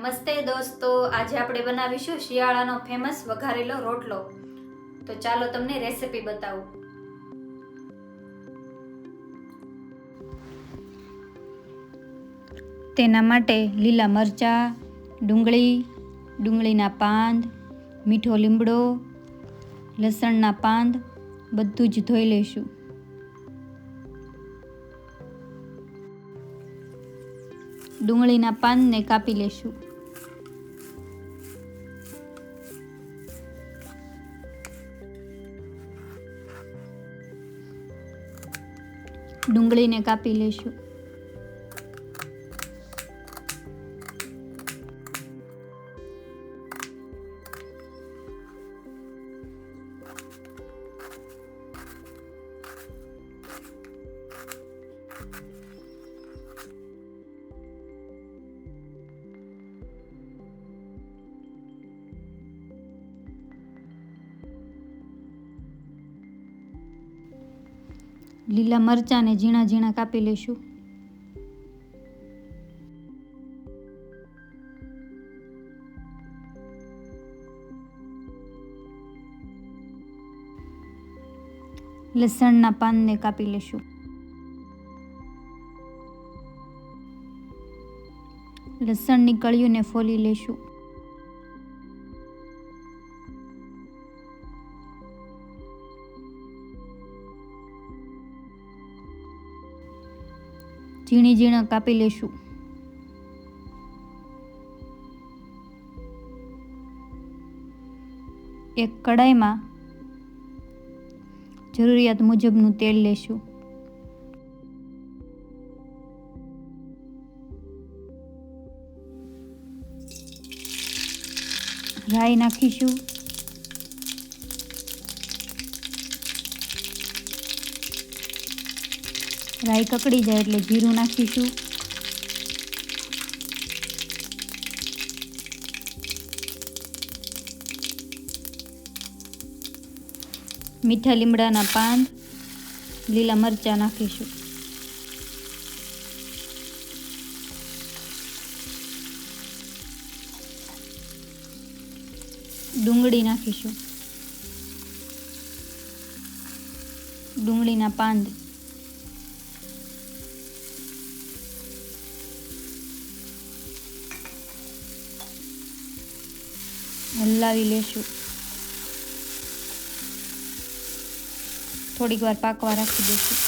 નમસ્તે દોસ્તો, આજે આપણે બનાવીશું શિયાળાનો ફેમસ વઘારેલો રોટલો. તો ચાલો તમને રેસિપી બતાવું. તેના માટે લીલા મરચાં, ડુંગળીના પાંદ, મીઠો લીમડો, લસણના પાંદ બધું જ ધોઈ લઈશું. ડુંગળીના પાંદને કાપી લેશું. ડુંગળીને કાપી લેશું. લીલા મરચાંને ઝીણા ઝીણા કાપી લઈશું. લસણના પાનને કાપી લઈશું. લસણની કળીઓને ફોલી લઈશું. ઝીણી ઝીણા કાપી લેશું. એક કડાઈમાં જરૂરિયાત મુજબનું તેલ લેશું. રાઈ નાખીશું. રાઈ કકડી જાય એટલે જીરું નાખીશું. મીઠા લીમડાના પાન, લીલા મરચાં નાખીશું. ડુંગળી નાખીશું. ડુંગળીના પાંદ, હલાવી લેશું. થોડીક વાર પાકવા રાખી દઈશું.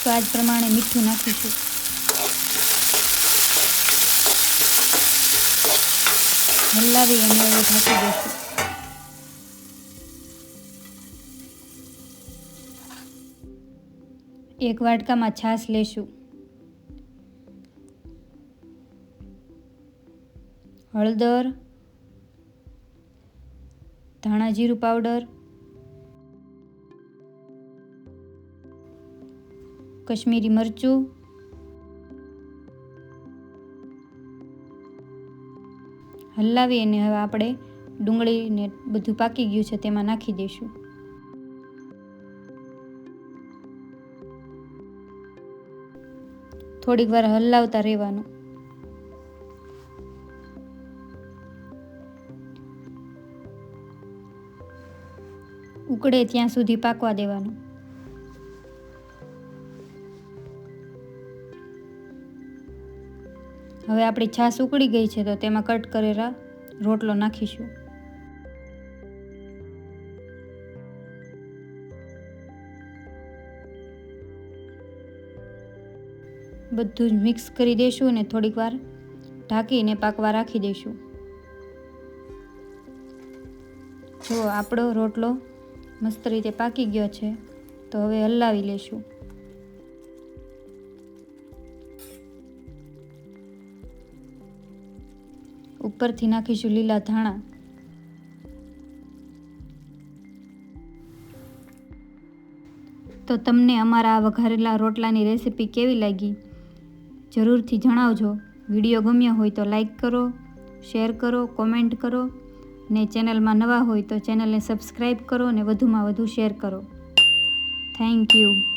સ્વાદ પ્રમાણે મીઠું નાખીશું. હલાવી અને હવે ઢાંકી દઈશું. એક વાટકામાં છાશ લેશું. હળદર, ધાણા જીરું પાવડર, કશ્મીરી મરચું, હલાવી અને હવે આપણે ડુંગળીને બધું પાકી ગયું છે તેમાં નાખી દઈશું. થોડીક વાર હલાવતા રહેવાનું. ઉકળે ત્યાં સુધી પાકવા દેવાનું. હવે આપણી છાશ ઉકળી ગઈ છે તો તેમાં કટ કરેલા રોટલો નાખીશું. બધું જ મિક્સ કરી દઈશું અને થોડીક વાર ઢાંકીને પાકવા રાખી દઈશું. જો આપણો રોટલો મસ્ત રીતે પાકી ગયો છે તો હવે હલાવી લેશું. ઉપરથી નાખીશું લીલા ધાણા. તો તમને અમારા આ વઘારેલા રોટલાની રેસિપી કેવી લાગી જરૂરથી જણાવજો. વિડીયો ગમ્યો હોય તો લાઈક કરો, શેર કરો, કોમેન્ટ કરો ને ચેનલમાં નવા હોય તો ચેનલને સબસ્ક્રાઈબ કરો અને વધુમાં વધુ શેર કરો. Thank you.